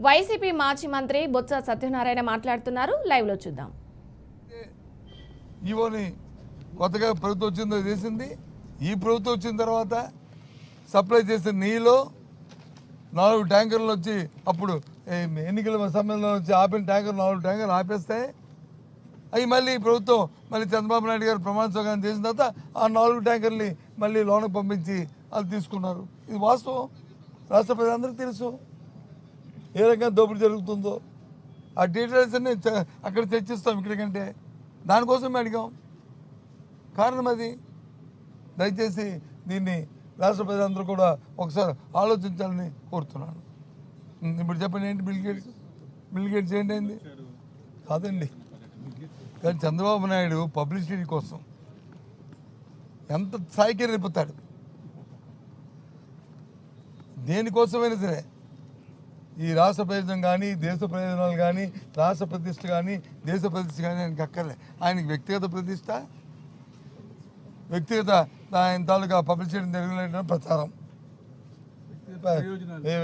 YCP మాజీ మంత్రి బొత్స సత్యనారాయణ మాట్లాడుతున్నారు. లైవ్ లో చూద్దాం. ఈవోని కొత్తగా ప్రభుత్వం వచ్చిందో చేసింది. ఈ ప్రభుత్వం వచ్చిన తర్వాత సప్లై చేసిన నీళ్ళు 4 ట్యాంకర్లు వచ్చి అప్పుడు ఎన్నికల సమయంలో వచ్చి ఆపిన ట్యాంకర్లు 4 ట్యాంకర్లు ఆపేస్తాయి. అవి మళ్ళీ ప్రభుత్వం మళ్ళీ చంద్రబాబు నాయుడు గారు ప్రమాణ స్వీకారం చేసిన తర్వాత ఆ 4 ట్యాంకర్ని మళ్ళీ లోనకు పంపించి వాళ్ళు తీసుకున్నారు. ఇది వాస్తవం, రాష్ట్ర ప్రజలందరికీ తెలుసు ఏ రకంగా దోపిడీ జరుగుతుందో. ఆ డీటెయిల్స్ అన్ని అక్కడ చర్చిస్తాం ఇక్కడికంటే. దానికోసం అడిగాం. కారణం అది. దయచేసి దీన్ని రాష్ట్ర ప్రజలందరూ కూడా ఒకసారి ఆలోచించాలని కోరుతున్నాను. ఇప్పుడు చెప్పండి, ఏంటి బిల్ గేట్స్ ఏంటైంది కాదండి. కానీ చంద్రబాబు నాయుడు పబ్లిసిటీ కోసం ఎంత స్థాయికి రేపుతాడు. దేనికోసమైనా సరే ఈ రాష్ట్ర ప్రయోజనం కానీ, దేశ ప్రయోజనాలు కానీ, రాష్ట్ర ప్రతిష్ట కానీ, దేశ ప్రతిష్ట కానీ ఆయనకి అక్కర్లే. ఆయనకి వ్యక్తిగత ప్రతిష్ట, వ్యక్తిగత ఆయన తాలూకా పబ్లిసిటీ జరిగిన ప్రచారం,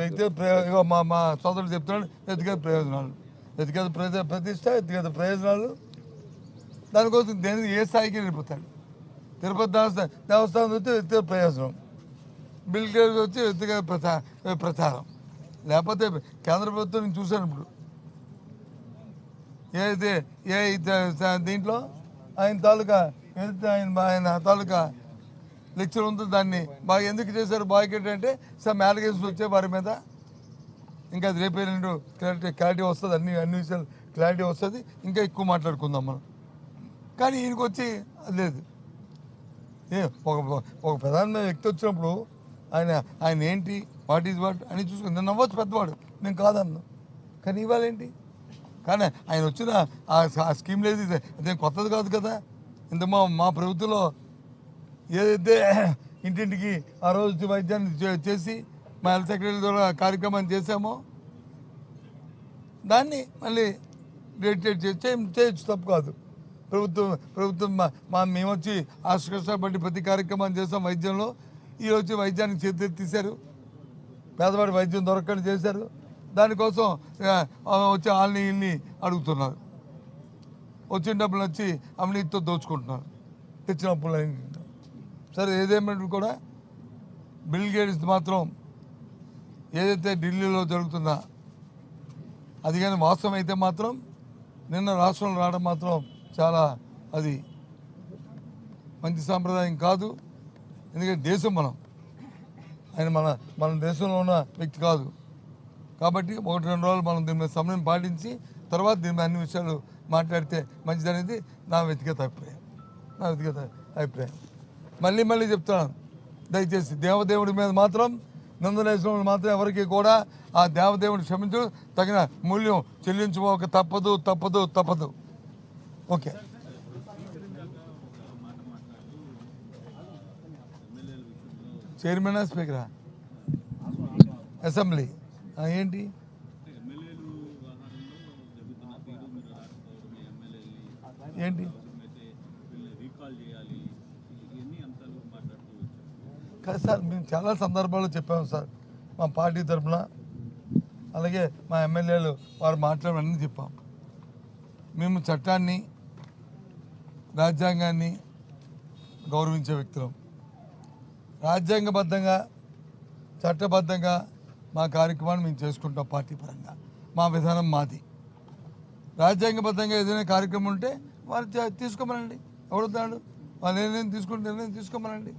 వ్యక్తిగత మా సోదరుడు చెప్తున్నాడు వ్యక్తిగత ప్రయోజనాలు, వ్యక్తిగత ప్రతిష్ట, వ్యక్తిగత ప్రయోజనాలు. దానికోసం దేనికి ఏ స్థాయికి వెళ్ళిపోతాడు. తిరుపతి దేవస్థానం వచ్చి వ్యక్తిగత ప్రయోజనం, బిల్ గేట్స్ వచ్చి వ్యక్తిగత ప్రచారం. లేకపోతే కేంద్ర ప్రభుత్వం నేను చూశాను ఇప్పుడు దీంట్లో ఆయన తాలూకా ఏదైతే ఆయన తాలూకా లెక్చర్ ఉందో దాన్ని బాగా ఎందుకు చేశారు బాయ్కట్ అంటే సమ్ అలిగేషన్స్ వచ్చే వారి మీద. ఇంకా అది రేపే రెండు క్లారిటీ వస్తుంది, అన్ని విషయాలు క్లారిటీ వస్తుంది. ఇంకా ఎక్కువ మాట్లాడుకుందాం మనం. కానీ ఈయనకి వచ్చి అది లేదు. ఒక ప్రధానమైన వ్యక్తి వచ్చినప్పుడు ఆయన ఏంటి, వాట్ ఈజ్ వాట్ అని చూసుకుని నేను నవ్వచ్చు, పెద్దవాడు, నేను కాదన్నా. కానీ ఇవాళ ఏంటి? కానీ ఆయన వచ్చిన ఆ స్కీమ్ లేదు, అదేం కొత్తది కాదు కదా. ఇంత మా ప్రభుత్వంలో ఏదైతే ఇంటింటికి ఆ రోజు వైద్యాన్ని చేసి మా హెల్త్ సెక్రటరీ ద్వారా కార్యక్రమాన్ని చేశామో దాన్ని మళ్ళీ రిటేట్ చేయొచ్చు, తప్పు కాదు. ప్రభుత్వం మేము వచ్చి కష్టపడి ప్రతి కార్యక్రమాన్ని చేసాం వైద్యంలో. ఈ వచ్చి వైద్యానికి చేతి తీశారు, పేదవాడి వైద్యం దొరకని చేశారు. దానికోసం వచ్చి వాళ్ళని ఇన్ని అడుగుతున్నారు. వచ్చిన డబ్బులు వచ్చి అవినీతితో దోచుకుంటున్నారు, తెచ్చిన అప్పులు. సరే, ఏదేమైనా కూడా బిల్ గేట్స్ మాత్రం ఏదైతే ఢిల్లీలో జరుగుతుందా అది కానీ వాస్తవం అయితే మాత్రం నిన్న రాష్ట్రంలో రావడం మాత్రం చాలా అది మంచి సాంప్రదాయం కాదు. ఎందుకంటే దేశం ఆయన మన దేశంలో ఉన్న వ్యక్తి కాదు. కాబట్టి 1-2 రోజులు మనం దీని మీద సమయం పాటించి తర్వాత దీని మీద అన్ని విషయాలు మాట్లాడితే మంచిదనేది నా వ్యక్తిగత అభిప్రాయం. మళ్ళీ చెప్తున్నాను, దయచేసి దేవదేవుడి మీద మాత్రం నిందలేసిన మాత్రం ఎవరికి కూడా ఆ దేవదేవుడిని క్షమించడం, తగిన మూల్యం చెల్లించుకోక తప్పదు. ఓకే. చైర్మన్ స్పీకరా అసెంబ్లీ ఏంటి? కాదు సార్, మేము చాలా సందర్భాల్లో చెప్పాము సార్, మా పార్టీ తరఫున అలాగే మా ఎమ్మెల్యేలు వారు మాట్లాడమని చెప్పాం. మేము చట్టాన్ని, రాజ్యాంగాన్ని గౌరవించే వ్యక్తులం. రాజ్యాంగబద్ధంగా, చట్టబద్ధంగా మా కార్యక్రమాన్ని మేము చేసుకుంటాం. పార్టీ పరంగా మా విధానం మాది. రాజ్యాంగబద్ధంగా ఏదైనా కార్యక్రమం ఉంటే వారు తీసుకోమనండి. ఎవరుతాడు వాళ్ళు నిర్ణయం తీసుకోమనండి.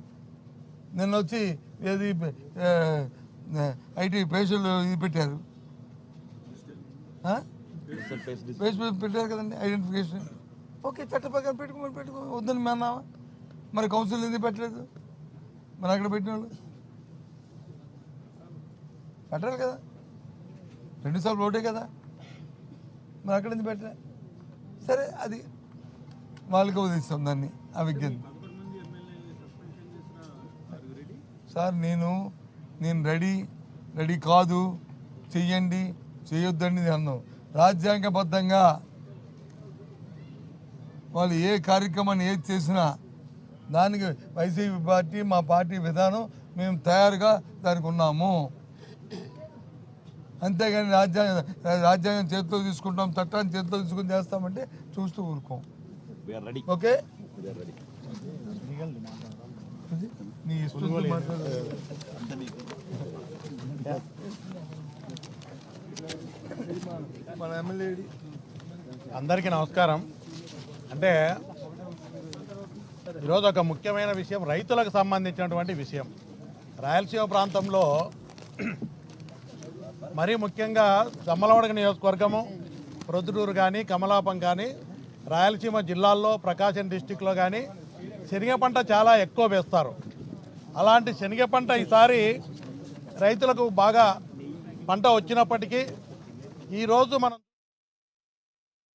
నిన్న వచ్చి ఏది ఐటీ పేషెంట్లు ఇది పెట్టారు, పెట్టారు కదండి ఐడెంటిఫికేషన్. ఓకే, చట్ట ప్రకారం పెట్టుకో వద్దని అన్నావా? మరి కౌన్సిల్ ఎందుకు పెట్టలేదు? మరి అక్కడ పెట్టిన వాళ్ళు పెట్టాలి కదా, 2 సార్లు ఓటే కదా, మరి అక్కడ ఎందుకు పెట్టలే? సరే, అది వాళ్ళకి వదిలిస్తాం దాన్ని, ఆ విజ్ఞప్తి. సార్, నేను రెడీ కాదు, చెయ్యండి చేయొద్దండి అన్నాం. రాజ్యాంగబద్ధంగా వాళ్ళు ఏ కార్యక్రమాన్ని ఏది చేసినా దానికి వైసీపీ పార్టీ, మా పార్టీ విధానం మేము తయారుగా దానికి ఉన్నాము. అంతేగాని రాజ్యాంగం చేతితో తీసుకుంటాం, చట్టాన్ని చేతితో తీసుకుని చేస్తామంటే చూస్తూ ఊరుకోం. ఓకే, నీ ఇష్టం మన ఎమ్మెల్యే. అందరికీ నమస్కారం. అంటే ఈరోజు ఒక ముఖ్యమైన విషయం, రైతులకు సంబంధించినటువంటి విషయం. రాయలసీమ ప్రాంతంలో మరీ ముఖ్యంగా జమ్మలమడగ నియోజకవర్గము, ప్రొద్దుటూరు కానీ, కమలాపం కానీ, రాయలసీమ జిల్లాల్లో ప్రకాశం డిస్టిక్లో కానీ శనగ పంట చాలా ఎక్కువ వేస్తారు. అలాంటి శనగ పంట ఈసారి రైతులకు బాగా పంట వచ్చినప్పటికీ ఈరోజు మనం